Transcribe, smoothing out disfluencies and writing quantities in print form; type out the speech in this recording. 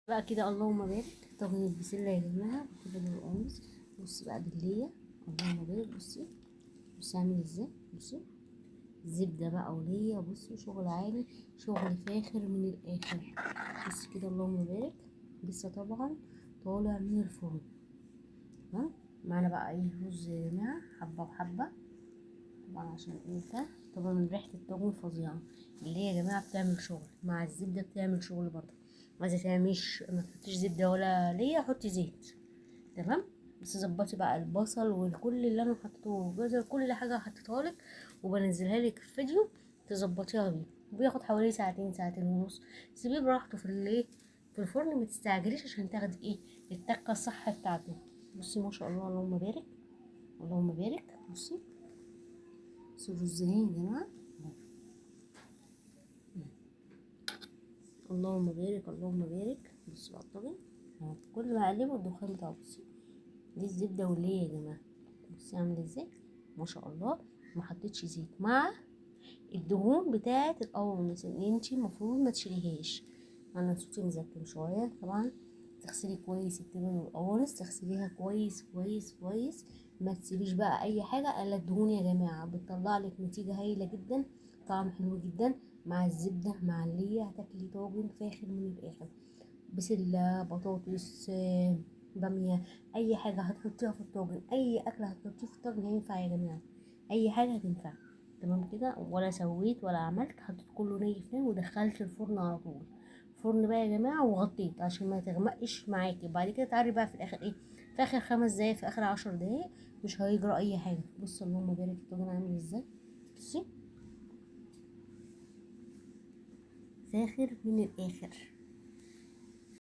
بقى كده اللهم بارك. طاجن البسله يا جماعه بالفلفل والقمص. بصي بقى بالليه، اللهم بارك. بصي عامل ازاي. بصي زبده بقى وليا. بصي شغل عالي، شغل فاخر من الاخر. بصي كده اللهم بارك. لسه طبعا طالع من الفرن. تمام. معانا بقى ايه رز يا جماعه، حبه وحبه طبعا عشان انت طبعا ريحه الطاجن فظيعه. اللي هي يا جماعه بتعمل شغل مع الزبده، بتعمل شغل برضه. عايزه تعمليش ما تحطيش زبده ولا ليا، حطي زيت. تمام. بس ظبطي بقى البصل وكل اللي انا حطيته والجزر، كل حاجه حطيتها لك وبنزلها لك في فيديو تظبطيها بيه. بياخد حوالي ساعتين، ساعتين ونص. سيبيه براحته في الايه، في الفرن. ما تستعجليش عشان تاخدي ايه التكه الصح بتاعته. بصي ما شاء الله اللهم بارك، اللهم بارك. بصي الرز اهي يا جماعه. اللهم بارك، اللهم بارك. بصي بقى الطاجن اهو، كل ما اقلبه الدخان بتاعه. بصي دي الزبده والليه يا جماعه. بصي عامل ازاي ما شاء الله. ما حطيتش زيت مع الدهون بتاعه القوانص اللي انتي المفروض ما تشيليهاش. انا صوتي مزكم شويه طبعا. تغسلي كويس التبن والقوانص، تغسليها كويس كويس كويس. ما تسيبيش بقى اي حاجه الا الدهون يا جماعه. بتطلع لك نتيجه هايله جدا، طعم حلو جدا مع الزبده مع اللي هتاكلي طاجن فاخر من الاخر. بسله، بطاطس، باميه، اي حاجه هتحطيها في الطاجن، اي اكله هتحطيه في الطاجن هينفع يا جماعه. اي حاجه هتنفع. تمام كده. ولا سويت ولا عملت، حطيت كله ني في ني ودخلت الفرن على طول. فرن بقى يا جماعه وغطيت عشان ما تغمقش معاكي. بعد كده تعالي بقى في الاخر ايه، في اخر 5 دقايق، في اخر 10 دقايق مش هيجرى اي حاجه. بص اللهم بارك الطاجن عامل ازاي. بصي فاخر من الاخر.